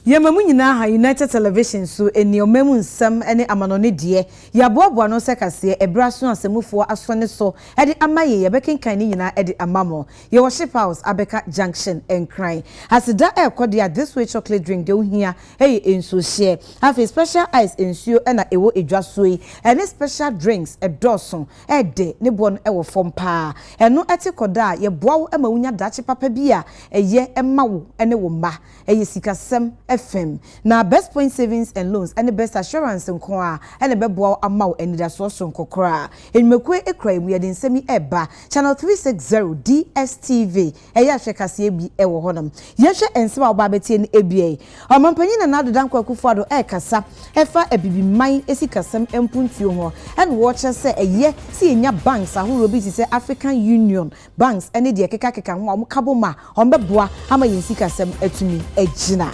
Yemamu nyina ha United Television so eniomemu nsam ene amanone de yaboaboa no sekase ebraso asemufo asone so ede amaye yebekenkan ni nyina ede amamo ye worship house Abeka Junction enkran asida ekode this way chocolate drink de ohia enso share have special ice ensuo na ewo edwasoyi ene special drinks edoson ede ne bon ewo fom pa eno etikoda ye boawo amawunya dachi papa bia eye emawo ene wo mba eye sikasem FM na best point savings and loans and the best assurance nko a and the beboa amaw enida so nkokora enmekwe ekra mu yede nsemi eba channel 360 DSTV eya hwekase bi ewo honam yehwe ensema oba betie ni ebie omampanyi na nado danko akufuado ekasa efa ebibi man esikasem empuntuo ho and watch say eye si enya banks ahoro bi ti say African Union banks ene de keka ho amkaboma ombeboa ama yensikasem atumi agina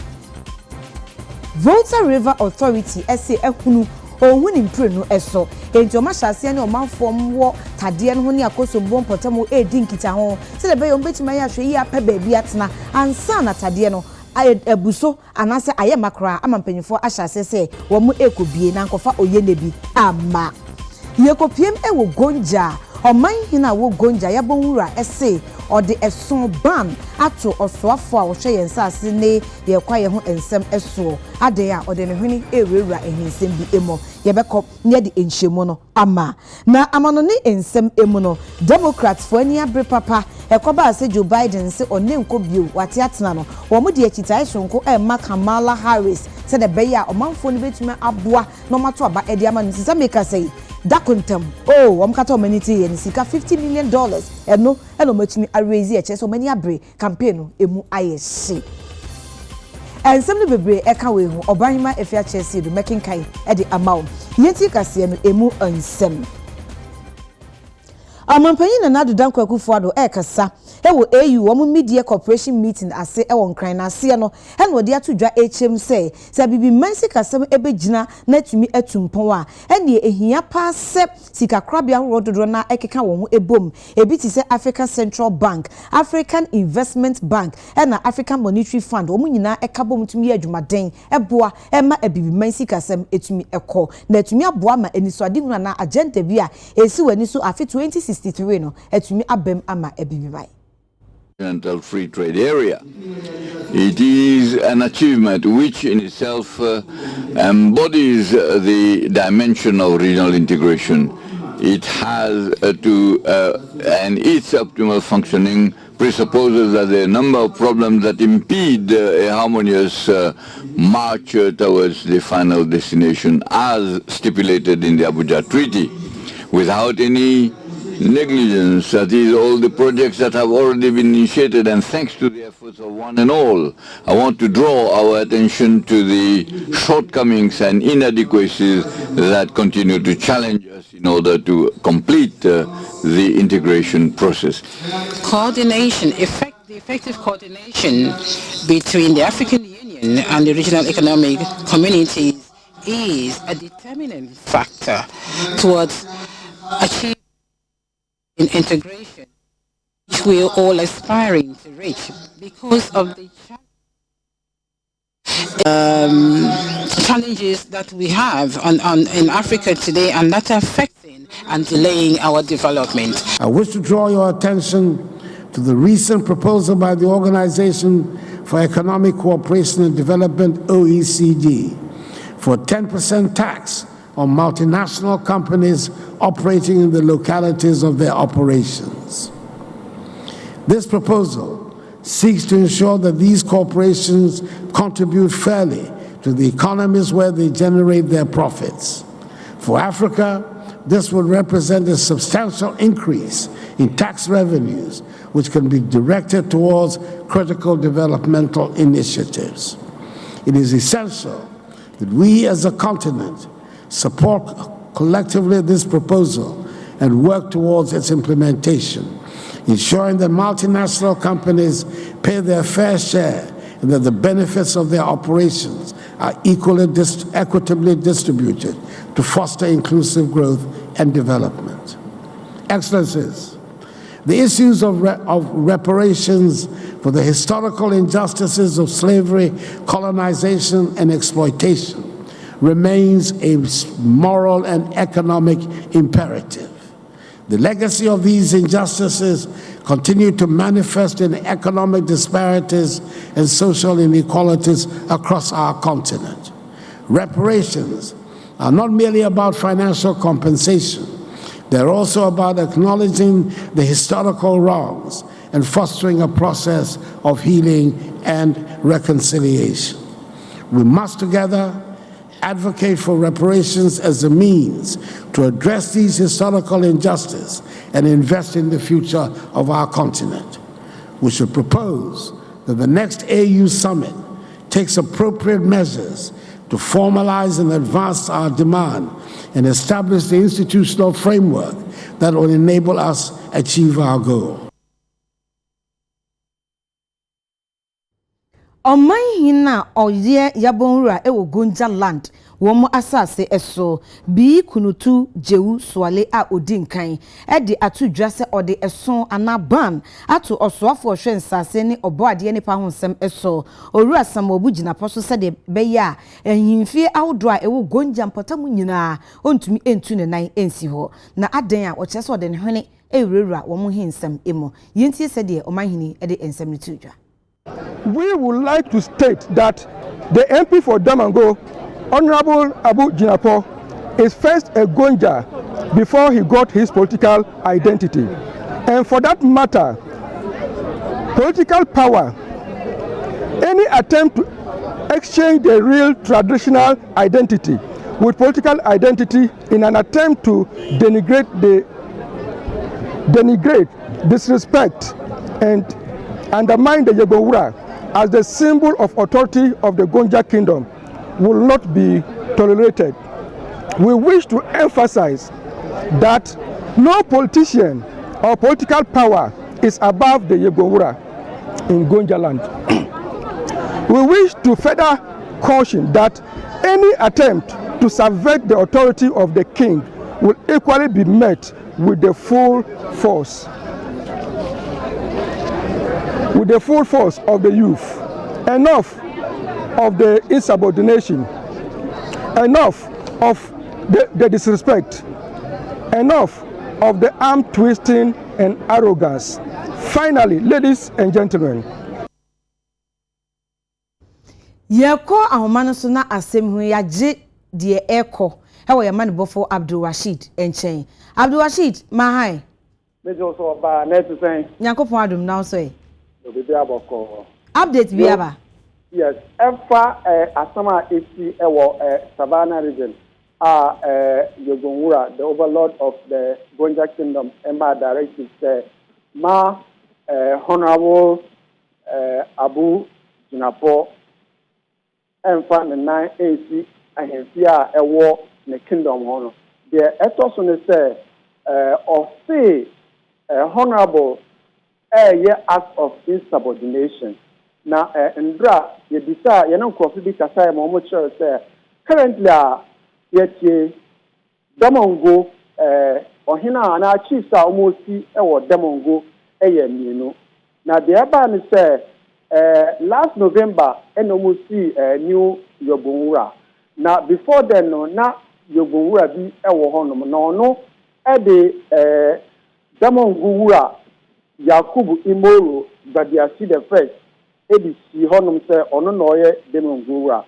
Volta River Authority SA ehunu ohun impre no eso enti o ma hyase ne o manfom wo tade no ho ne akoso bom potamo edi nkita ho se le be yo betima ya hwe yi apa ba bi atena ansa na tade no ebuso anase aye makra amampanyifo ahyase se wo mu ekobie na nkofa oyenebi ama yekopiem ewo gonja oman hina wo gonja yabonwura ese ode eson ban ato osoafo a wo hwe yensase ne ye kwaye ho ensem eso ade a ode ne hwini ewura ehinsem bi emo yebekop ne de enhyemu no ama na amano ne ensem emu no democrats fo ani abre papa ekoba ase Joe Biden se one nko bio wate atena no wo mu de akitai sonko Kamala Harris se de beya omanfo ne betuma aboa no mato aba ede ama no sisa meka sei dakontam omkata omanity ye ni sika $50 million eno matumi araise eche so mani abre campaign emu ayehye ensem ne bebre eka we hu obanhima efia chese do making kai e de amaw yenti kase no emu ensem amampanyi na nado danko akufuado ekasa ewo AU wo media corporation meeting ase ewo nkran na ase no e no de atodwa HM say bibi mansi kasem ebegina na tumi atumpon a ene ehia pa se sikakrabia rododo na ekeka wo ho ebom ebi ti se African Central Bank, African Investment Bank na African Monetary Fund wo nyina ekabom tumi adwumaden eboa ema bibi mansi kasem etumi ekọ na etumi aboa ma enisode huna na agenda bi a esi wani so afi 2063 no etumi abem ama bibi bai Continental Free Trade Area. It is an achievement which in itself embodies the dimension of regional integration. It has and its optimal functioning presupposes that there are a number of problems that impede a harmonious march towards the final destination as stipulated in the Abuja Treaty. Without any negligence, that is, all the projects that have already been initiated, and thanks to the efforts of one and all, I want to draw our attention to the shortcomings and inadequacies that continue to challenge us in order to complete the integration process. Coordination, effective coordination between the African Union and the regional economic communities is a determinant factor towards achieving integration, which we are all aspiring to reach because of the challenges that we have in Africa today, and that are affecting and delaying our development. I wish to draw your attention to the recent proposal by the Organization for Economic Cooperation and Development, OECD, for a 10% tax on multinational companies operating in the localities of their operations. This proposal seeks to ensure that these corporations contribute fairly to the economies where they generate their profits. For Africa, this would represent a substantial increase in tax revenues, which can be directed towards critical developmental initiatives. It is essential that we as a continent support collectively this proposal and work towards its implementation, ensuring that multinational companies pay their fair share and that the benefits of their operations are equitably distributed to foster inclusive growth and development. Excellencies, The issues of reparations for the historical injustices of slavery, colonization, and exploitation remains a moral and economic imperative. The legacy of these injustices continue to manifest in economic disparities and social inequalities across our continent. Reparations are not merely about financial compensation. They're also about acknowledging the historical wrongs and fostering a process of healing and reconciliation. We must together advocate for reparations as a means to address these historical injustices and invest in the future of our continent. We should propose that the next AU summit takes appropriate measures to formalize and advance our demand and establish the institutional framework that will enable us achieve our goal. Omanhina oye yabonra ewo Gonja land womo asase eso bi kunutu jewu swale a odinkan e de atudwa se ode eso anaban ato osoafo hwe nsase ne oboade ne pa honsem eso oru asam obugina poso se de beya ehimfie awdo a ewo Gonja mpatam nyina ontumi entu ne nan ensi ho na adan a o chese ode ne hwene ewurewura womo hinsem emo yenti se de omanhini e de ensem ne tudwa. We would like to state that the MP for Damango, Honorable Abu Jinapo, is first a Gonja before he got his political identity. And for that matter, political power, any attempt to exchange the real traditional identity with political identity in an attempt to denigrate, disrespect, and undermine the Yegowura as the symbol of authority of the Gonja kingdom will not be tolerated. We wish to emphasize that no politician or political power is above the Yegowura in Gonja land. We wish to further caution that any attempt to subvert the authority of the king will equally be met with the full force. With the full force of the youth. Enough of the insubordination. Enough of the disrespect. Enough of the arm twisting and arrogance. Finally, ladies and gentlemen. Yeko ahomano so na asem hu ya je de eko he wo yamane bofo Abdul Rashid enchen. Abdul Rashid mahai. Mejo so ba na tsen. Yakopon adum now so e. Update biaba. Yes, efa asama eti ewo Savannah region Yegowura, the overlord of the Gonja kingdom, Emma directed ma Honorable Abu Jinapo emfa ne nan esi ahemfia ewo ne kingdom hono. The ethos ne say of say Honorable act of insubordination. Now, Ndra, you decide, you know, coffee because I am almost sure say currently, yet Damongo, or Hina, and our chiefs are almost see or Damongo, you know. Now, the Aban say last November, and almost see new Yogowura. Now, before then, no, not Yogowura be a wohonum, no, at the Damongo. Yakubu Imoro, but they are see the first. ABC Honum say ono noye Demongura.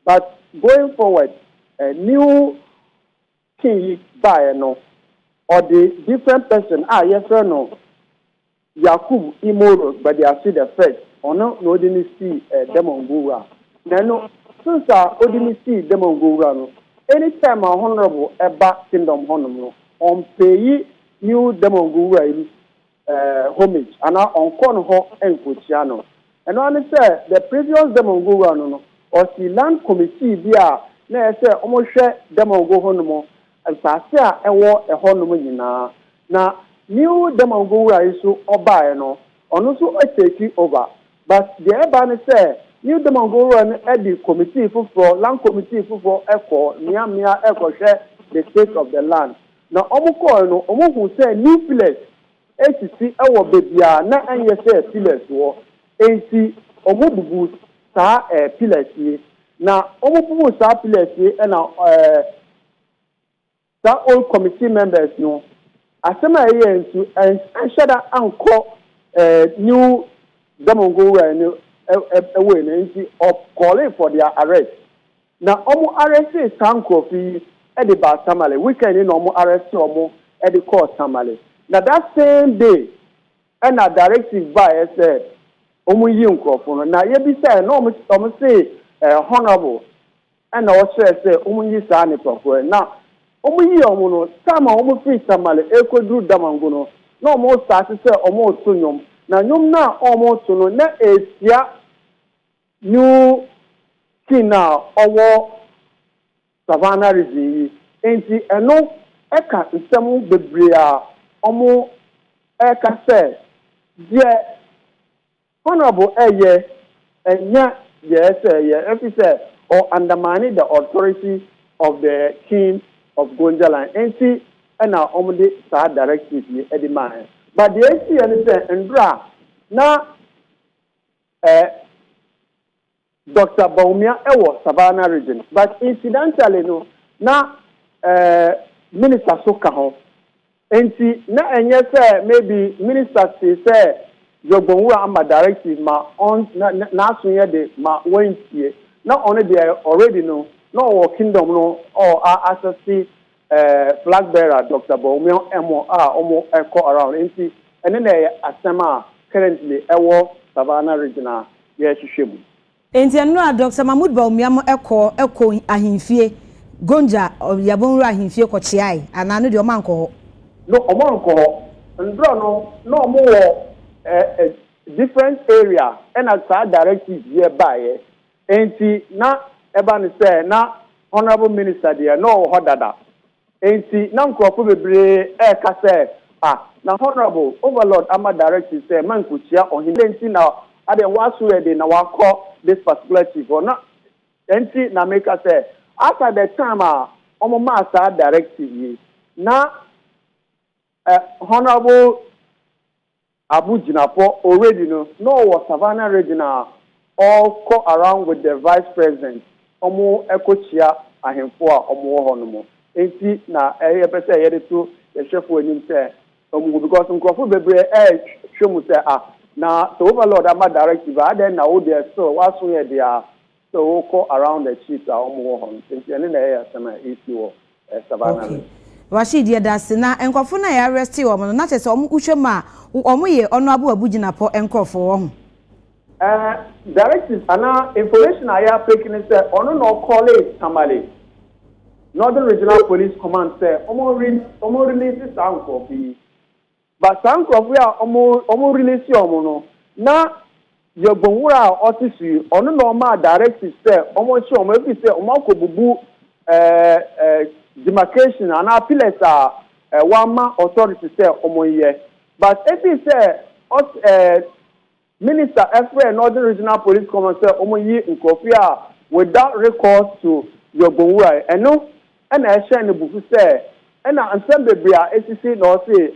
But going forward, a new king by no or the different person yes or no Yakubu Imoro, but they are see the first. Ono no didn't see Demongura. Now, since I didn't see Demongura, no, anytime a honorable Eba Kingdom Honum no, on pay new Demongura homage and on Cornhole and Cochiano. And when I say the previous Demongo no or the land committee there, na say almost share Demongo honomo and Sasia and war a honomo na new Demongo is so oba no or also take over. But the Ebani say new Demongo and the committee for land committee for echo, Mia echo share the state of the land. Now Omoko no Omo who say new place. esisi ewo bebia na anye se pillars wo enti omobubu saa pillars yi na omobubu saa pillars yi na saa old committee members no asema eye nsu anshada anko new Damongo were away of calling for their arrest. Now, almost arrested Sankofi at the bar Tamale. Weekend in almost arrest almost at the court Tamale. Now, that same day, and a directive by said, Omu Yunko. Now, you be saying, no, almost say, honorable, and also say, Omu Yisani Proper. Now, Omu Yomuno, some almost free Tamale, Echo Drew Damanguno, no more started to say, almost Sunyum. Na nyom na almost no na esia new kina owo savannah region enti eno eka nsemu bebre a omo eka se je honorable eye enya yes say or undermining the authority of the king of Gonjaland enti na omo de sa directive ni edimane. But the ACN is Ndra na Dr. Baumia Ewo Savannah region. But incidentally no na Minister Sokaho. Enti na enye say maybe Minister say Jogbonwura amba directive ma on na asunye de ma wentie. Na on dey already no no kingdom no or access flag bearer Dr. Baumia Emo Omo Echo around enti and then asema currently Ewo Savannah regional yes shemu enti eno Dr. Mahmood Baumia Echo ahimfie Gonja Yabonwura ahimfie ko chiai anano de omanko no omanko ndro no omo different area and as directive hereby enti na eba ni say na honorable minister there no hodada enti na nkrofo bebre ka say na honorable overlord ama directive say man kuchia ohindenti na ade wasu ready na wako this particular chief or na enti na make say after the time omo master directive na honorable Abu Jinapo already no was Savannah regional all go around with the vice president omo ekochia ahemfo a omo honomo enti na pese yede to the chef wenim say because nkrofo bebre shomu say na so overlord ama directive then na wo there so waso ye there so go around the chief a omo hono enti ene na ya sama isi wo Savannah okay. Washidi dase na enkrofo na ya arrest wo no na chese omo uhwema omo ye ono Abu Jinapo enkrofo wo ho directives and information I have taken is ono no call it Tamale Northern Regional Police Command say omo release sound copy but sound copy omo release omo no na Jogbonwura otisi ono no ma directives say omo chi omo ebi say omo akobubu demarcation and appeals one man authority say omo ye but ebi say Minister Efre Northern Regional Police Command say omo yi nkofia without recourse to Jogbonwura eno and I share the book say and ansem bebia ACC no say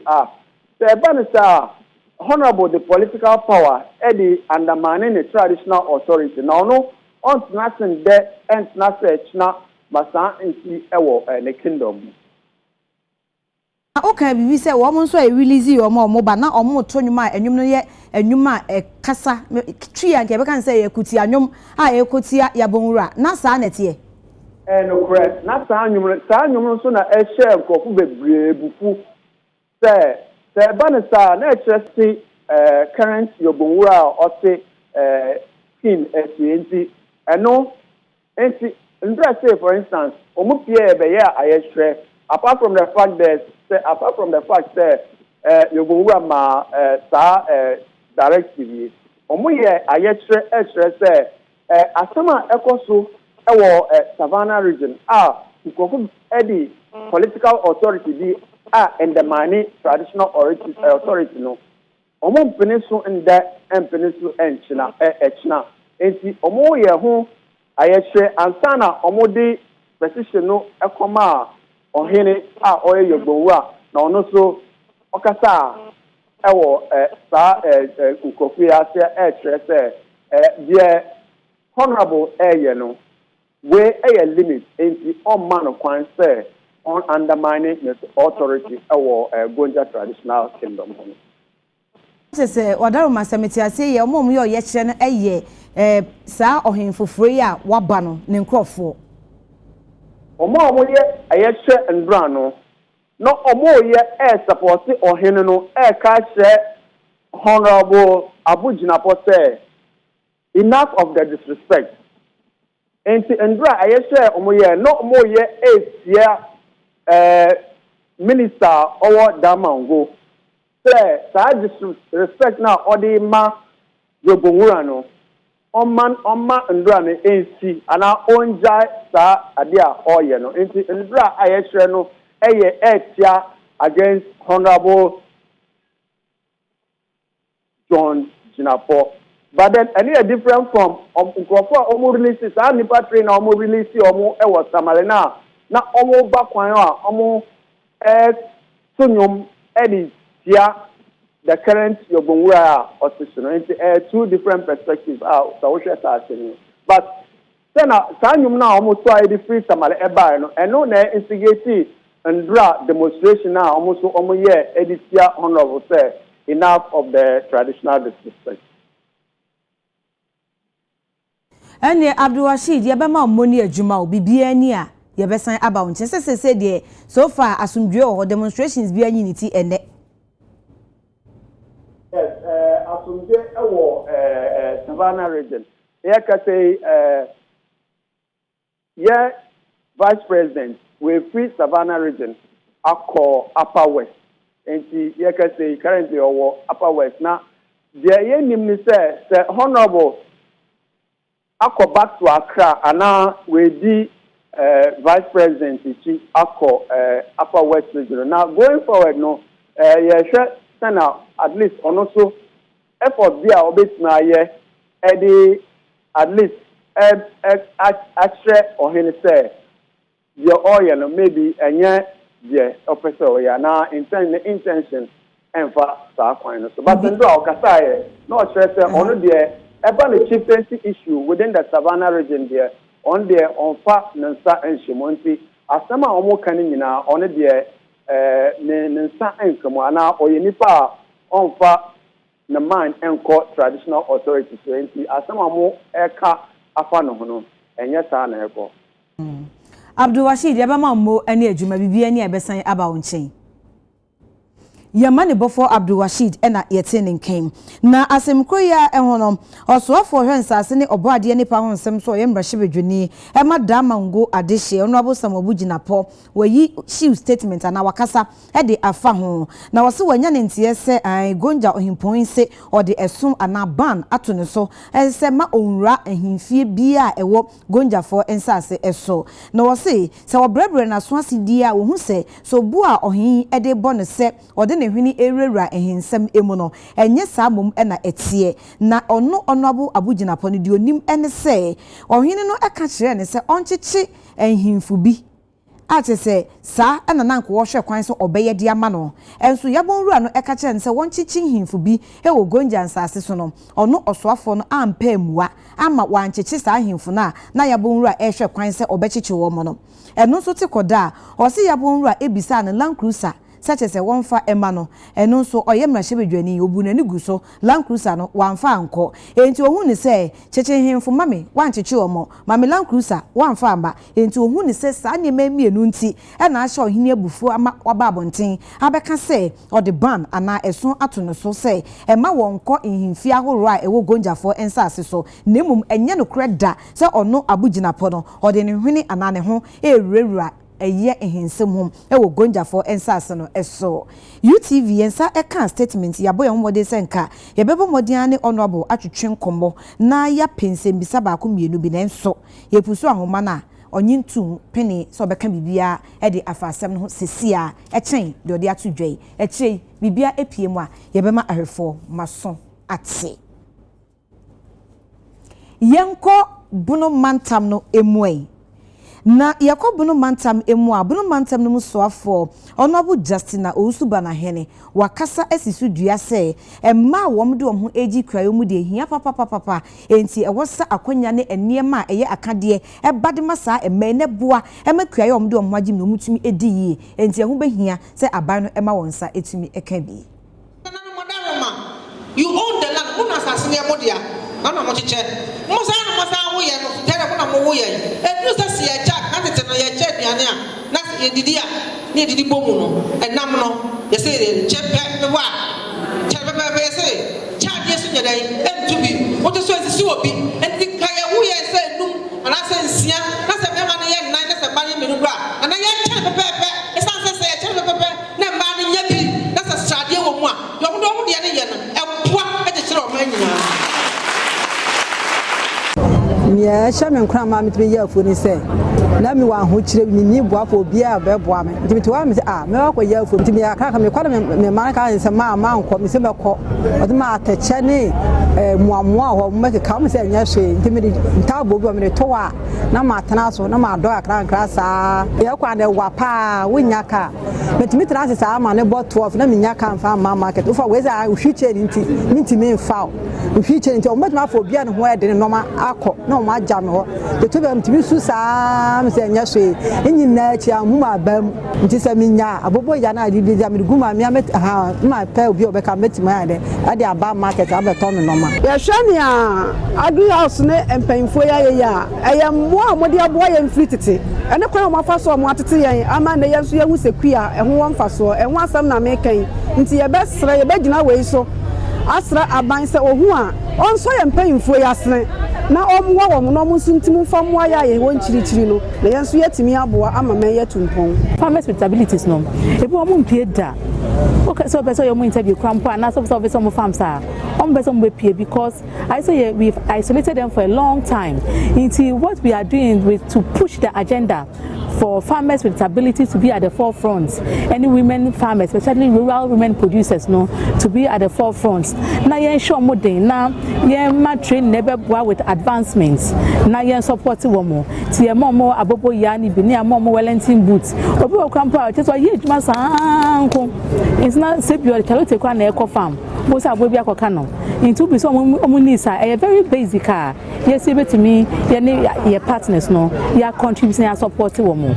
say banisa honorable the political power the undermining the traditional authority now no on nothing there and nothing na basa nti ewo the kingdom okay bibi say wo mo so e release yo mo ba na omo to nwuma enwum no ye enwuma kasa twi ya nke be kan say ekuti anwum ekuti Yabonwura na sa nete no correct na sa anwum so na share nkofu bebre bufu say banisa na trusty current Yabonwura or say kin enti eno enti ndra say for instance omo pie be ya ayeshre apart from the fact that Yabonwura ma directive omo ye ayeshre say asama ekoso ewo Savannah region nkofu edi political authority di and the money traditional authority no omo mpeniso nda mpeniso enchina echina enti omo ye ho ayeshre ansana omo di precision no ekoma ohene oye Yabonwura na ono so okasa ewo sa nkofu ya se kyerɛ sɛ honorable no we limit enti on man kwan sɛ on undermining the authority ewo Gonja traditional kingdom. Say wadaro masamiti ase ye omom ye kyerɛ no saa ohen foforo yi a waba no ne nkrofo omo ye kyerɛ ndra no no omo ye support ohen no ka kyerɛ honorable Abujinapo say enough of the disrespect enti ndra kyerɛ omo ye no omo ye minister owo Damango say sa disrespect na odi ma yobonwura no Oma ndra ne ensi ana onja sa ade a oye no enti ndra ayehre no etia against honorable John Jinapo but then any different from nkrofo omo release sa nipa train na omo release omo ewo Samalena na omo ba kwan a omo sunyum edi the current Yobonwura opposition. Two different perspectives but then now almost try the free Samale Eba and no instigate and draw demonstration now almost editia honorable say enough of the traditional disrespect. And Abdul Rashid yabema money adwuma obi ani a yebesan aba wonche se de so far asumdwe or demonstrations bi anyiniti ene. Yes, Asunde ewo Savannah region. Here can say Vice President we free Savannah region akọ Upper West. And here can say currently owo Upper West. Now there ye nim say honorable akọ back to Accra and now we di Vice President ichi akọ Upper West region. Now going forward no now at least also effort there obetna ye at least extra or him say your oil maybe enye the officer ya na intention and for that kind so but ndo okasa no stress on the the chieftaincy issue within the Savannah region there on there on fa nansa enshimonti asema omo kan nyina on the nansa enkamo ana oyenipa on fa na man enko traditional authority 20 asema mo eka afa no hono enye saa na eko Abdul Rashid yabama mo ani adwuma bibia ni abesan aba wonchen Yamani before Abdul Rashid ena yetene nkem na asemkroya ehonom osoafo hwensase ne oboade ne pa honsem so yembrahye bedwani ema Damango adehye onabo Samobujinapo wayi shield statement ana wakasa de afa ho na wose wanya ne ntie se Gonja ohimpon se ode esum ana ban ato ne so ense ma onwura ahimfie bia ewo Gonjafo ensase eso na wose se wobrebre na so asidi a wo hu se so bu a ohin de bone se ode ne hwini erewura ehinsem emu no enye saa mom na etie na ono Honorable Abujinapo ne di onim ene se ohwini no eka kire ne se oncheche ehimfu bi ate se saa na nanko wo hwe kwan so obeye de ama no enso yabonwura no eka kire ne se woncheche ehimfu bi ewo Gonja nsase so no ono osoafo no ampa emuwa ama wancheche saa ehimfu na yabonwura ehwe kwan se obecheche wo mo no eno so tekoda o se yabonwura ebisa na Land Cruiser such as a one fa emano and also oyemra shebedwani obunani guso Land Cruiser no one fa anko enti ohun ni say cheche hemfo mame wan cheche omo mame Land Cruiser one fa amba enti ohun ni say sa ne mamienu nti e na ahye ohini abufu ama waba abonten abeka say or the ban ana eson ato no so say e ma wonko nhimfi ahoro a ewo Gonjafo ensase so nemum enye no kreda say ono Abujinapo no or the hwini ana ne ho ewurawura eye ehinsem hom ewo Gonjafo ensase no eso UTV ensa eka statement ya boye homode senka ye bebo modian ne honorable atwetwe nkombo na ya pensem bisa ba ko mienu bi na enso ye pusu ahoma na onyintu pene so beka bibia e de afasem no sesia echen de ode atodwei eche bibia epiemu a ye bema ahwefo maso ate yenko bunu mantam no emuei na yakobuno mantam emu abuno mantam no musoafo onobu Justina Ousuba na hene wakasa esisu dua se emma wom de wom ho egi krayo mu de hia papa enti ewosa akonya ne eniema eye akade ebade masa emma ne boa ema krayo wom de wom ho agim no mutumi edi yi enti ehu behia se aban no ema wonsa etumi eka bi you own the land who assassin ya modia ana mo cheche mo sa wo ye no tere ko na mo wo ye e du sa si ya jack na tete no ye che duane a na ye didi a ne didi bomu no enam no ye se chepe be wa chepe be ye se cha die so nyada en tubi wo to so esi obi en di ka ye wo ye se num ana se nsia na se be ma na ye nan na se ba ye menu bra ana ye chepe be e san se ye chepe be na ma na nya bi na se strade wo mu a yo mo de ne ye no Yeah, shaman crama me 3 years for say. Let me one who chile me boa for beer beboa me. To me me ko year for me aka me kwada me maraka say ma nko me say me ko. O de ma atache ne muamoa ho me ka me say nya hwe. Nti me nta bobo me to wa na ma tana so na ma do akra sa. Ye kwa de wa pa wonya ka. Me tana say ma ne bot 12 na me nya ka mfa ma market. Ufa we say hwiche nti me mfa. Hwiche nti o me ma for beer no ho e de no ma akọ no ma jam ho the two them to be so sam say nya so enyi na chi amuma bam nti say minya abobo ya na di dia me guma me ha ma pa obi obeka metima ade ade aba market abeto no ma ya hwani a adu house ne empanfo ya ya ayammo amode abo ya mfritete ene kwa mo afa so mo atete yen ama na ya so ya hu sekua eho won fa so eho asam na mekan nti ye besra ye begina we so asra aban se ohu a onso ye mpanfo ya sene na omwa wom no musuntimu famwa ya ye won chirichiri no na yenso yetimi aboa ama men yetumpon farmers with abilities no ebi omo mpie da okay so person you interview crampo and so some farms are on person we pie because I say we've isolated them for a long time into what we are doing with to push the agenda for farmers with abilities to be at the forefront, any women farmers, especially rural women producers, no, to be at the forefront. Now you show more day. Now you train never with advancements. Now you support women. See a more abobo yani bini a more Wellington boots. Obi come out. That's why you must it's not safe. You are take one eco farm. Most are baby akokano. Into be some omunisa a very basic car. Yes, even to me, your partners no, you are contributing and supporting women.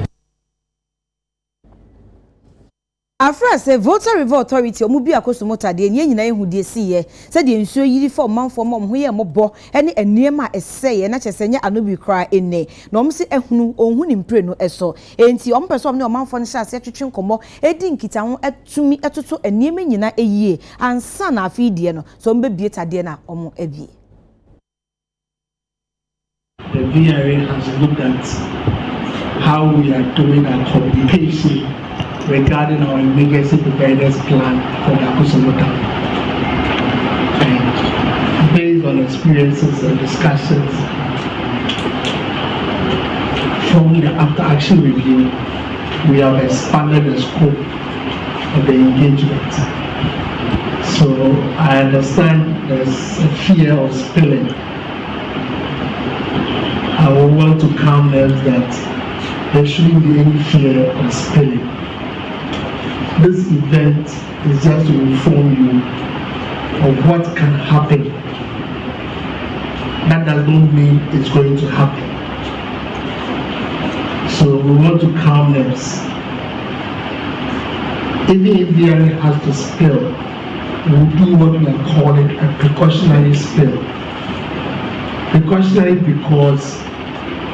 Afra say voter review authority omubi akosomota de enye nyina ehudie siye se de nsuo yiri for manfo mom ho ye mobo ene eniema eseye na chesenya anobi kra enne na omsi ehunu onhu ni mpre no eso enti ompeso ne omanfo ne hyase twetwe nkomo edi nkita ho atumi etoto eniema nyina eyie ansa na afidie no so mbebie tade na omo abie. The VRA has looked at how we are doing our communication regarding our emergency preparedness plan for the Akosomota. And based on experiences and discussions from the after action review, we have expanded the scope of the engagement. So I understand there's a fear of spilling. I would want to calm them that there shouldn't be any fear of spilling. This event is just to inform you of what can happen. That does not mean it's going to happen. So we want to calm them. Even if the area has to spill, we'll do what we are calling a precautionary spill. Precautionary because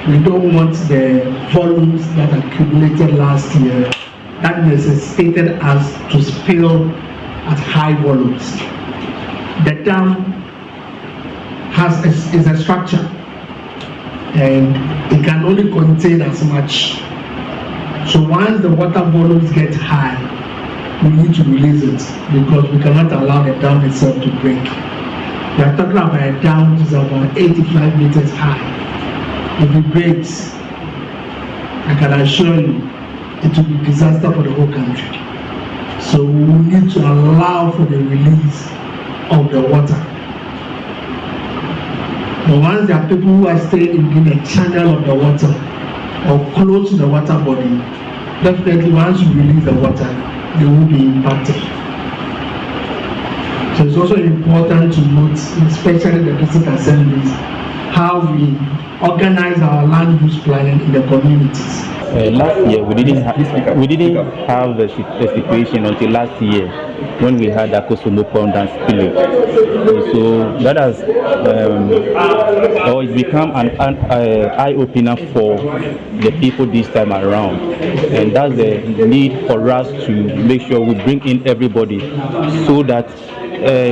we don't want the volumes that accumulated last year that necessitated us to spill at high volumes. The dam is a structure and it can only contain as much. So once the water volumes get high, we need to release it because we cannot allow the dam itself to break. We are talking about a dam which is about 85 meters high. If it breaks, I can assure you, it will be a disaster for the whole country. So we need to allow for the release of the water. But once there are people who are staying in a channel of the water, or close to the water body, definitely once you release the water, they will be impacted. So it's also important to note, especially the district assemblies, how we organize our land use planning in the communities. Last year we didn't have the situation until last year when we had a Kosovo pond and spillage. So that has it's become an eye opener for the people this time around, and that's the need for us to make sure we bring in everybody so that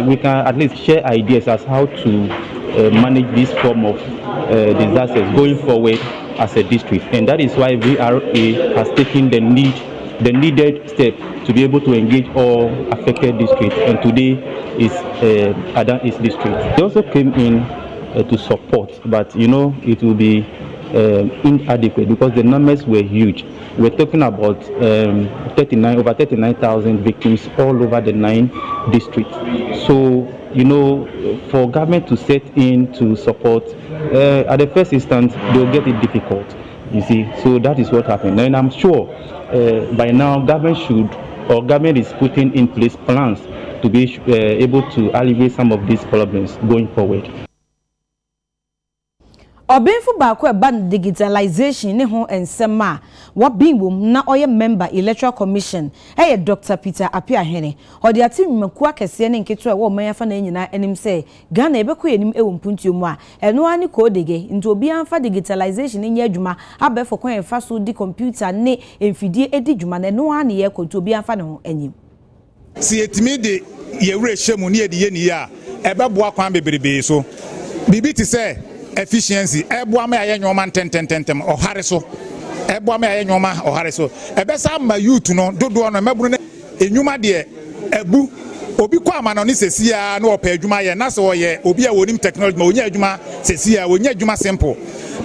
we can at least share ideas as how to manage this form of disasters going forward as a district. And that is why VRA has taken the needed step to be able to engage all affected districts, and today is Adan East district. They also came in to support, but it will be inadequate because the numbers were huge. We're talking about over 39,000 victims all over the 9 districts. So for government to set in to support, at the first instance, they'll get it difficult, you see. So that is what happened. And I'm sure by now, government is putting in place plans to be able to alleviate some of these problems going forward. Obenfu baako ban digitalization ne ho ensema wa binwom na oye member electoral commission Dr. Peter Apiahene odi ati nmaku akese ne nketo wo man afa na nyina enim se Ghana ebekọ enim ewo mpuntuo mu a eno ani ko dege nti obi anfa digitalization ne nya adwuma abefo kwan fa so di computer ne emfidie edi dwuma na eno ani ye ko nti obi anfa ne ho enyim si etimi de yewure hyemu ne edi ye ni ya ebeboa kwan bebrebe so bibi ti se efficiency eboa me aye nyoma ntentententem ohare so eboa me aye nyoma ohare so ebesa ma youth no dodo no mabunu ne enyuma de ebu obi kwa ama no ni sesia na opa adwuma ye na se oye obi a wonim technology ma onya adwuma sesia onya adwuma simple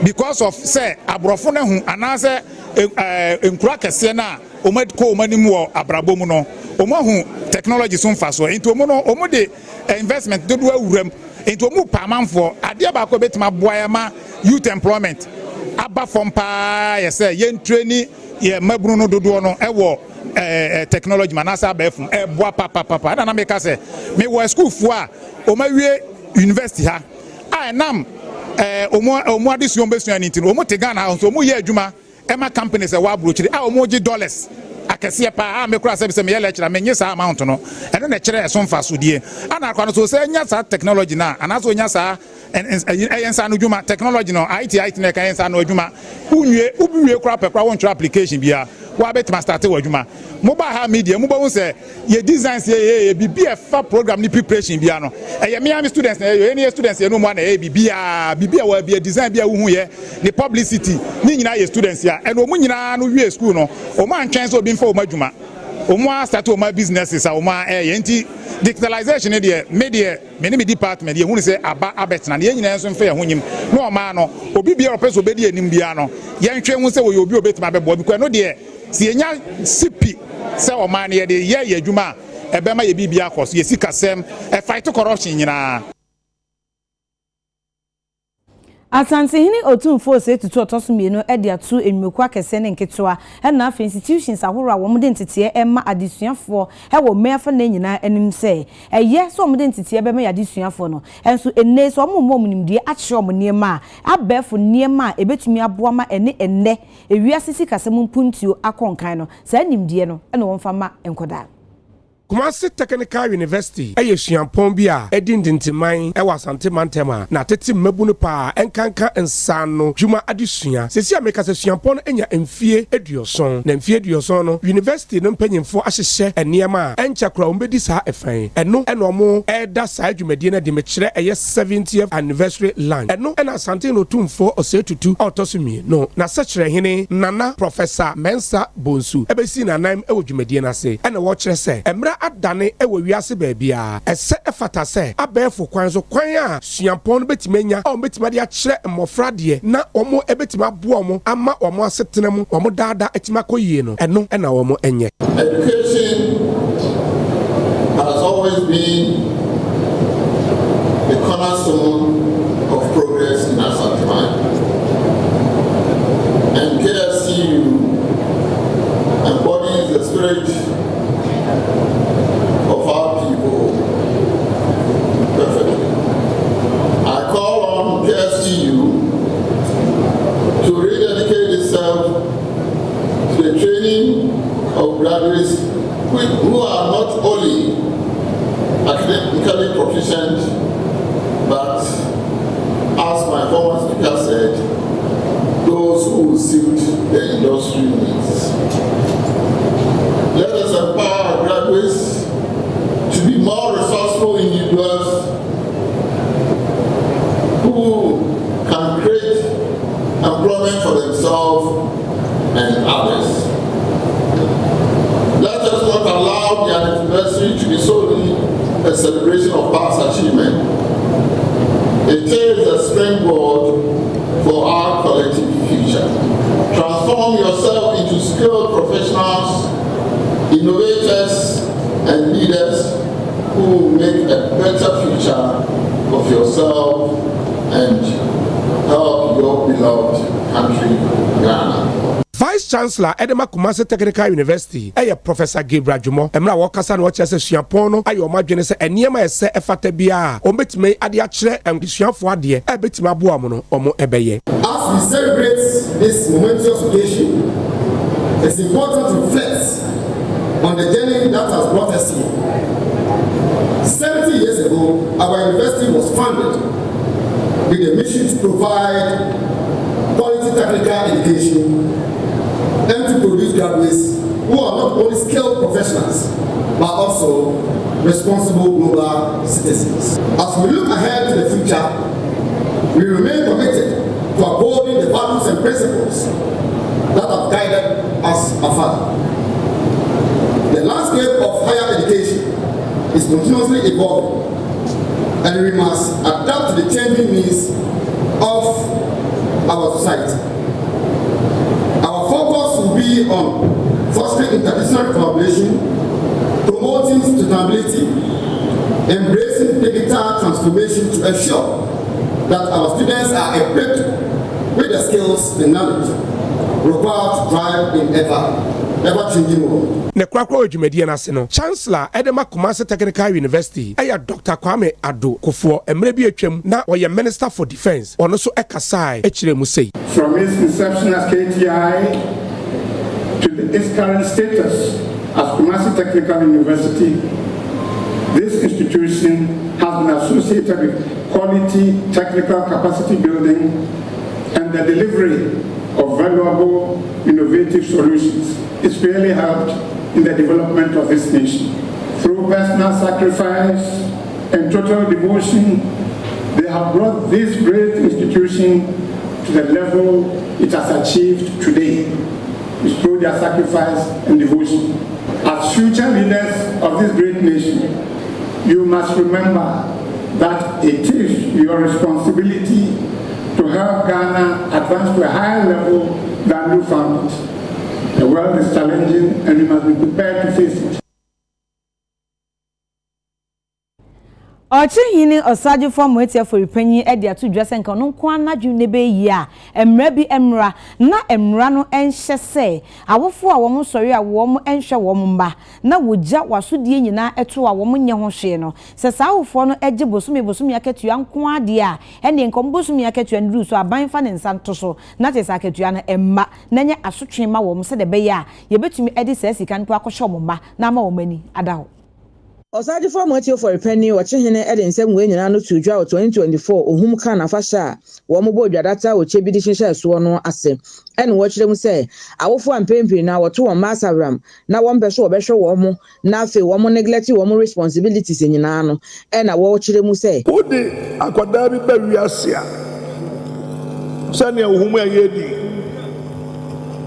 because of say abrofo ne hu anase enkura kese na omadko omanim wo abrabom no omahu technology so mfa so enti omo no omo de investment dodo awuram into mu pamanfo ade ba ko betima boya ma youth employment aba from pa yese yen traini ye mabunu no dodo no ewo technology manasa abefun boa papa na me ka se me wo school fo a o ma wie university ha nam omo adisuon besuan ni tin omo te Ghana so omo ye adwuma ema companies e wa brochiri omo gi dollars akese pa me kura se me lecture me nyesa amount no eno na kire so mfa so die ana akwa no so se nya sa technology na ana so nya sa ensa no dwuma technology no IT na kan ensa no adwuma unwie ubiwie kura pekura won try application bia wa betima start wa adwuma mobile media mo bo se ye designs ye bibia fa program ni preparation bia no ye me students na ye any students ye no mo na ye bibia wa bia design bia wo hu ye ni publicity ni nyina ye students ya eno mo nyina no wie school no o ma ntwen so bi mfa o madwuma o mo start o ma businesses a o ma ye nti digitalization de media me department ye hu ni se aba abetna na ye nyina nso mfa ye hu nyim no o ma no obi bia opeso be de anim bia no ye ntwen hu se wo ye obi obetima bebo bi kwa no de si enya sipi se o ma na ye de ye adwuma ebema ye bibia akoso ye sikasem fight corruption nyina Asantehini otumfo se tutu otosumienu ede atu enmeku akese ne nketoa na afa institutions ahoro a womde ntete emma adesuafo wo meafa na nyina enim se eye so womde ntete be me adesuafo no enso enne so omom nimdie ache omniema abefo niema ebetumi aboa ma enne ewiasisi kasem mpuntuo akonkan no sa nimdie no na womfa ma enkoda Kumasi Technical University suampon bi a edindintiman Asante Mantema na tete mabunu pa enkanka ensano dwuma adesua sesi America se suampon enya emfie eduoson na emfie eduoson no university no mpanyimfo ahyehye enema enchakra ombedi saa efan eno enomo eda saa dwumadie na de mekire 70th anniversary lunch eno ena Asante no tumfo osetutu autosumi no na sekire hene nana Professor Mensa Bonsu ebesi na nan dwumadie na se ena wo kire se emra adane wiase baabia ese efata se abefo kwan so kwan a suampon betimanya o betimade a kire mmofra de na omo ebetima bo omo ama omo asetena mu omo daada etima koyie no eno na omo enye. Education has always been the cornerstone of progress in Asante. and KSCU embodies the spirit of our people perfectly. I call on KSCU to rededicate itself to the training of graduates who are not only academically proficient, but as my former speaker said, those who suit the industry needs. Let us empower our graduates to be more resourceful individuals who can create employment for themselves and others. Let us not allow the anniversary to be solely a celebration of past achievement. It is a springboard for our collective future. Transform yourself into skilled professionals, innovators, and leaders who make a better future of yourself and help your beloved country, Ghana. Vice Chancellor Edema Kumasi Technical University, Professor Gabriel Jumo, Emra Wakasa no Chese Suapono, ayo madwene se eniema ese efata bia, ombetime ade akire suafo ade, ebetime aboa mo no omo ebeye. As we celebrate this momentous occasion, it's important to reflect on the journey that has brought us here. 70 years ago, our university was founded with a mission to provide quality technical education and to produce graduates who are not only skilled professionals, but also responsible global citizens. As we look ahead to the future, we remain committed to upholding the values and principles that have guided us afar. The landscape of higher education is continuously evolving, and we must adapt to the changing needs of our society. Our focus will be on fostering interdisciplinary collaboration, promoting sustainability, embracing digital transformation to ensure that our students are equipped with the skills and knowledge required to thrive in ever-changing world. Ne kwakwa odwumadi na se no Chancellor Edema Kumasi Technical University Dr. Kwame Ado Kofo emre bi atwam na oye Minister for Defense ono so ekasai ekire mu sei. From its inception as KTI to its current status as Kumasi Technical University, this institution has been associated with quality technical capacity building and the delivery of valuable, innovative solutions. It's really helped in the development of this nation. Through personal sacrifice and total devotion, they have brought this great institution to the level it has achieved today. It's through their sacrifice and devotion. As future leaders of this great nation, you must remember that it is your responsibility to help Ghana advance to a higher level than you found it. The world is challenging and we must be prepared to face it. Ochihini Osaji for Moetia for Penny Edia to dress and Conon Kwana Junebe ya, Emrebi Emra, na Emrano and Shase. Our 4 woman sorry a woman and sha woman na wuja wasudi na etu a woman yahosheno. Says our phone edge bosumi aketu yan kwadia, and the incombusumi aketu and Drew so a buying fan in Santoso, not as Aketuana Emma, Nanya Asutrima wom said the beya. You bet me Eddie says he can't walk a shomba, Nama many adao. Osaji for Moetio for a penny, watching him at in some way in an to draw 2024, or whom can a fasha, Womobo data, or Chebi Disha Swan Assem, and watch them say, our 4 pimping now or 2 on Massa Ram, now 1 besho womo, now feel one neglect you more responsibilities in Yanano, and I watch them say, Udi, Aquadabi Beriasia, Sanya Humia Yedi,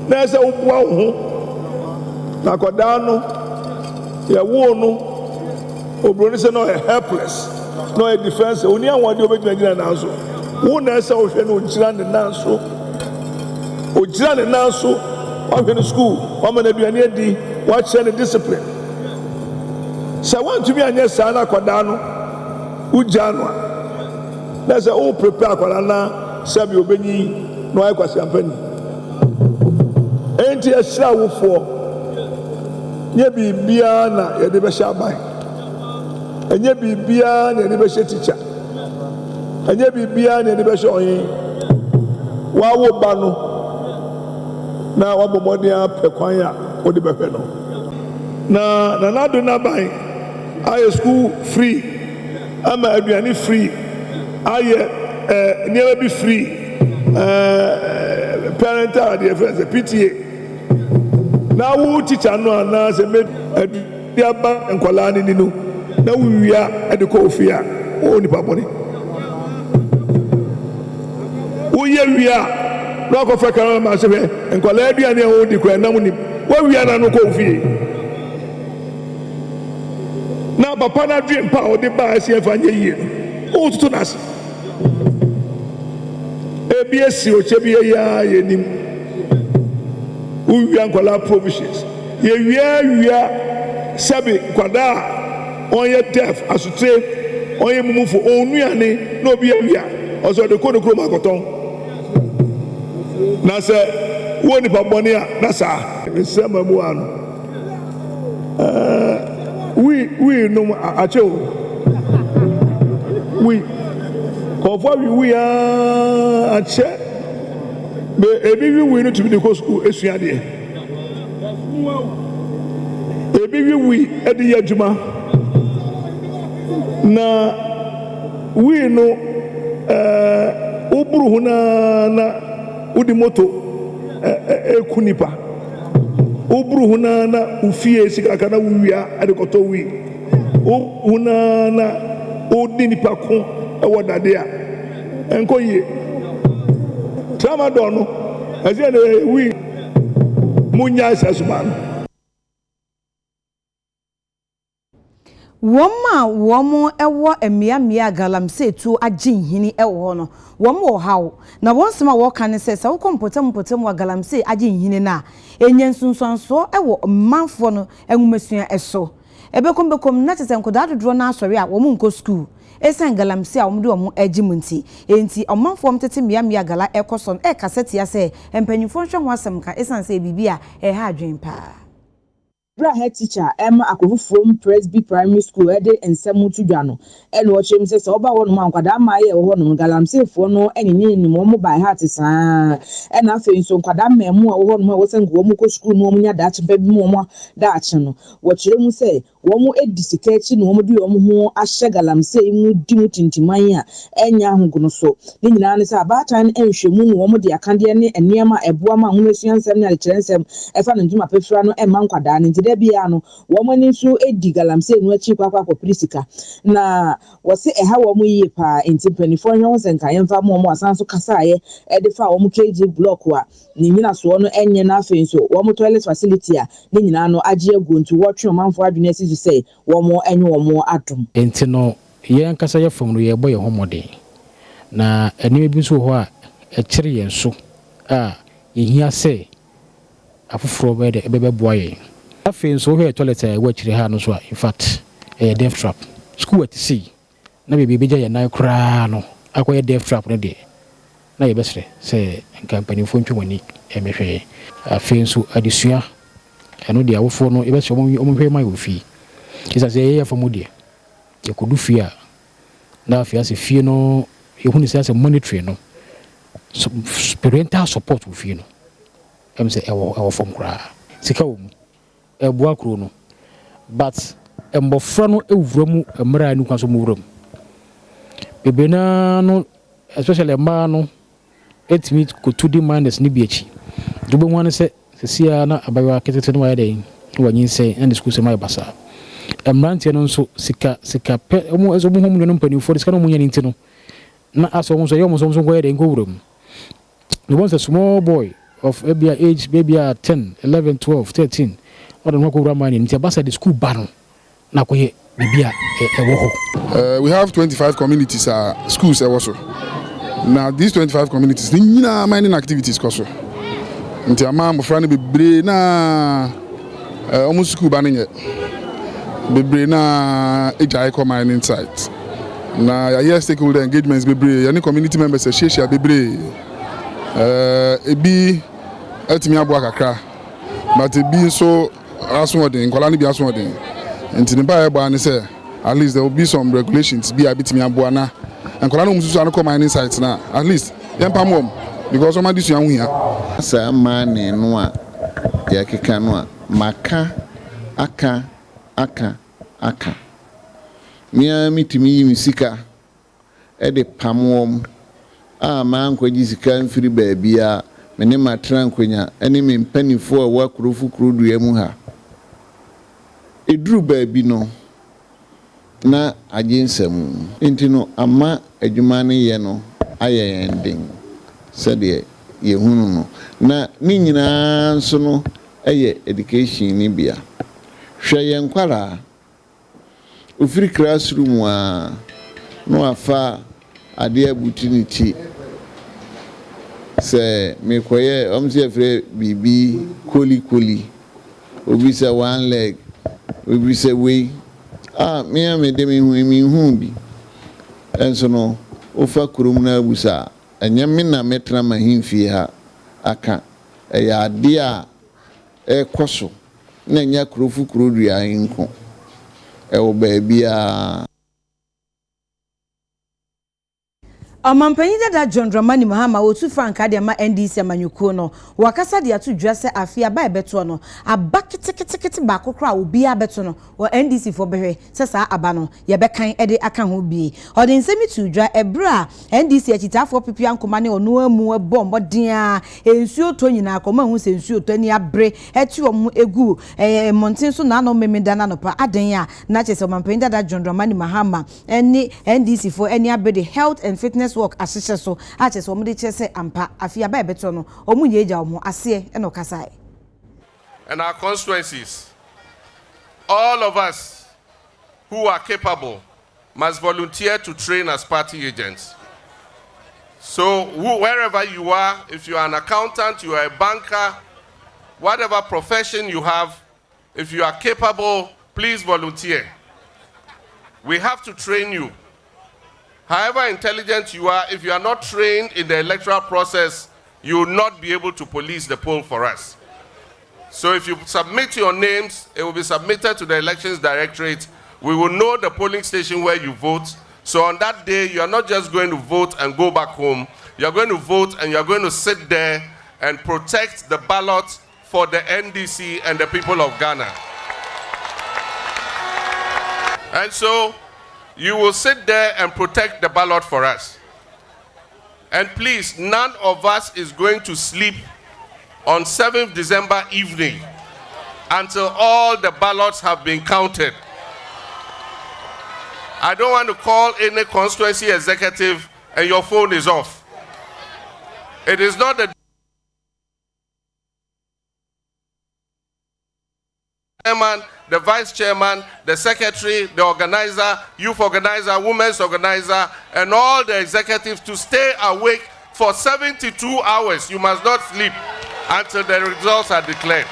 Nasa Ubu, Nakodano, Yawono. Obroni se no helpless no a defense oni anwade obetuna gina nanso wo na esa o hwe no gira ne nanso wa hwe no school wa ma na duane adi wa kire ne discipline se want to be anya sa na kwada no uja no na se o prepare kwala na se bi obenyi no ai kwasi ampani enti ɛhyira awofoɔ nyɛ biribiara na yɛde bɛhyɛ aban ɛnyɛ biribiara na yɛde bɛhyɛ tikya ɛnyɛ biribiara na yɛde bɛhyɛ ɔhen wawo ba no na wabɔ mmɔden apɛ kwan a wode bɛhwɛ no na nanado n'aban ayɛ school free ama aduane free ayɛ nneɛma bi free parental adeɛ fɛ sɛ PTA na wo teacher no anaasɛ mɛdi aba nkwadaa no ni no na wowia de kɔ ofie a wɔwɔ nipa bɔne woyɛ wie a na wakɔfrɛ kara ma sɛ hwɛ nkwadaa aduane a wɔwɔdi kora nam nim wawia na no kɔ ofie na papa no adwe mpa a ɔde baa asi ɛfa nyɛ yie no wototo no ase ebi esi okyɛ bi yɛ yɛnim wowia nkwadaa provisions yɛwia sɛbi nkwadaa a ɔnyɛ deaf asotire ɔnyɛ mumufo ɔnuane na obi awia ɔsɛ ɔde kɔ ne kurom akɔtɔn na sɛ wo nipa bɔne a na saa nsɛm amu ano wi nom akyɛ o wi kɔfɔ wi a akyɛ ebi wi no tumi de kɔ sukuu esua deɛ ebi wi ɛde yɛ adwuma na wi no woburu ho na wodi moto eku nipa woburu ho na ufie sika kana wuwia ade kɔtɔ wi wo na wodi nipa ko ɛwɔ dade a ɛnkɔ yie tramadol no ɛsɛ ne wi munya ɛsɛ suma no wɔn ɛwɔ mmea galamsey tu agye nhini ɛwɔ hɔ no wɔn wɔ haw na wɔn sɛm a wɔka ne sɛ wokɔ mpɔtam wa galamsey agye nhini na enye nsunsuanso ɛwɔ mmanfoɔ no enwumasua ɛso ɛbɛkom na te sɛ nkodaa dodoɔ na asɔre a wɔn nkɔ school esan galamsey a wɔn de wɔn agye mu nti ɔmanfoɔ tete mmea gala ɛkɔ so ɛkasa tia sɛ mpanyinfoɔ nhwɛ ho asɛm ka esan sɛ bibi a ɛha adwen paa Bra head teacher Emma Akofufom Presby Primary School ede ensemu tudwa no ene wo chem se oba wo no ankwada ma ye wo no galamsey fo no enini ni mo by heart saa ena afi nso ankwada memu a wo no wo se ngo mo ko school no mo nya da chepe bi mo da ache no wo kire mu se wo mo edi sika chi no mo di wo mo ho ahye galamsey mu di mu tintiman a enya ahogono so ni nyina ne se abatan enhwemu no wo mo de akande ne enema eboa ma ho esua nsem ne kire nsem efa no ntuma pefra no emma ankwada ne debia no womani nso edi galamsey no achi kwakwa koprisika na wose eha womu yie pa enti penifo hwe senka yemfa mo asanso kasaye edifa womu KG block wa ni nyina so no enye na afi nso womu toilet facility a ni nyina no agye aguntu wotwe manfo adwene asisu sei womu enye womu adom enti no ye nkasa ye fom no ye boye homode na eni bi so ho a ekire ye so a yehia se afoforo be de ebeboa ye afei so here toilet we chire ha no so in fact death trap school at sea na be beja ya na kra no akoye death trap no de na ye besre say company fo ntwomani emehwe afei so adesua eno de awofo no e be so omhwe mai ofi kisa say ye fo de ye kodu fi a na afei ase fie no ye hunu say monetary no so parental support ofi no em say ewo fo kra sika wo ebua kro no but embofra no ewura mu emra anu kwaso mu wura mu bebena no especially ma no etimi kotudi minus ni biachi dubo wan se sia na abawa ketete no ya den wanyin se and school se mai basa emrantie no nso sika pe mu ezo mu homu no mpani sika no mu nyani ntino na aso mu so yo mu so go ya den go wura mu the one a small boy of age maybe 10 11 12 13 the school ban na koye bibia we have 25 communities schools also. Now these 25 communities nina mining activities koso nti ama mfra ne bebre na almost school ban nye bebre na ejai come mining site na ya stakeholder engagements bebre ya ni community members share bebre ebi etimi aboa kakra but bi nso asomodin nkwala no bi asomodin nti ne ba eba ne say at least there will be some regulations bi abitimi aboa na nkwala no mususu anko mining site na at least yempa mom because some adisu anhu hia sa man no a ya keka no a maka aka mia mitimi yi sika e de pamwom a man kwaji sika mfiri baabia me ne matran kwanya ene me mpanifo a wakurofu kurodua mu ha eduru baabi no na agensam enti no ama adwuma ne ye no aye ending sede ye hunu no na ni nyina nso no eye education ni bia hwe ye nkwara ofiri classroom a no afa ade abutiniti se me koye omse afre bibi koli obi say one leg obi say we me de me hu bi enso no ofa kurom na abusa anya me na metra mahimfie ha aka ya ade a ekoso na nya kurofu kurodua nko ewo baabia Amampanyi dada John Dramani Mahama otu Franka de ma NDC amanyuko no wakasa de atu dwase afia ba ebeto no abaketekete ba kokra obi abeto no wo NDC fo behwe sesa aba no ye bekan ede aka ho bi ode nsemi tu dwa ebra NDC achitafo pipia nkoma ne ono amu bombo dia ensuo to nyina akoma hu se ensuo to ni abre eti omu egu montin so na no memeda na no pa aden a na chese amampanyi dada John Dramani Mahama eni NDC fo eni abede health and fitness work asese so achese omu de chese ampa afia ba ebeto no omu yeja omu ase eno kasai. And our constituencies, all of us who are capable must volunteer to train as party agents. So wherever you are, if you are an accountant, you are a banker, whatever profession you have, if you are capable, please volunteer. We have to train you. However intelligent you are, if you are not trained in the electoral process, you will not be able to police the poll for us. So if you submit your names, it will be submitted to the Elections Directorate. We will know the polling station where you vote. So on that day, you are not just going to vote and go back home. You are going to vote and you are going to sit there and protect the ballot for the NDC and the people of Ghana. And so you will sit there and protect the ballot for us. And please, none of us is going to sleep on 7th December evening until all the ballots have been counted. I don't want to call any constituency executive and your phone is off. It is not the chairman, the vice chairman, the secretary, the organizer, youth organizer, women's organizer, and all the executives to stay awake for 72 hours. You must not sleep until the results are declared.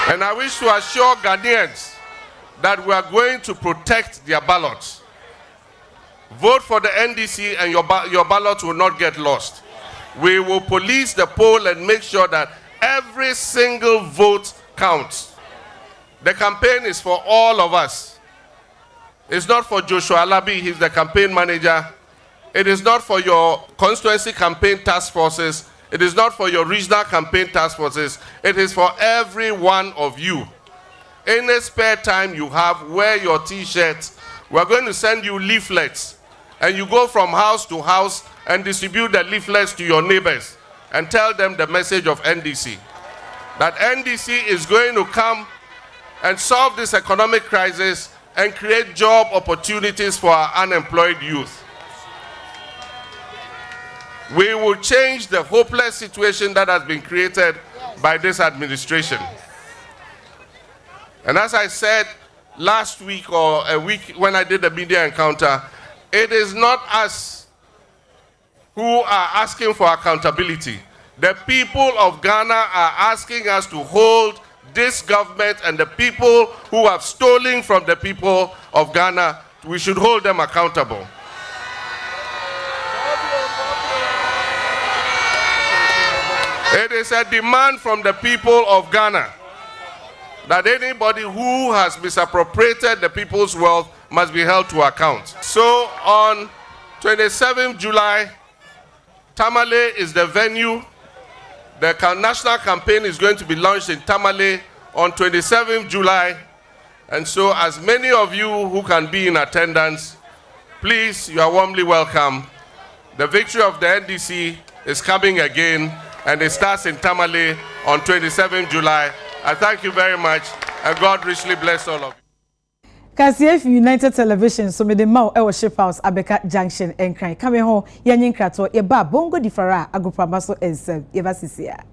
And I wish to assure Ghanaians that we are going to protect their ballots. Vote for the NDC and your ballot will not get lost. We will police the poll and make sure that every single vote counts. The campaign is for all of us. It's not for Joshua Alabi, he's the campaign manager. It is not for your constituency campaign task forces. It is not for your regional campaign task forces. It is for every one of you. Any spare time you have, wear your t-shirts. We're going to send you leaflets. And you go from house to house and distribute the leaflets to your neighbors and tell them the message of NDC. That NDC is going to come and solve this economic crisis and create job opportunities for our unemployed youth. We will change the hopeless situation that has been created by this administration. And as I said last week or a week when I did the media encounter, it is not us who are asking for accountability. The people of Ghana are asking us to hold this government and the people who have stolen from the people of Ghana to we should hold them accountable. It is a demand from the people of Ghana that anybody who has misappropriated the people's wealth must be held to account. So on 27th July, Tamale is the venue. The national campaign is going to be launched in Tamale on 27th July. And so as many of you who can be in attendance, please, you are warmly welcome. The victory of the NDC is coming again, and it starts in Tamale on 27th July. I thank you very much, and God richly bless all of you. KCF United Television so me de mau e wo Ship House Abeka Junction enkran kame ho yenyin krato ye ba bongo difara agropama so ensem ye ba sisia.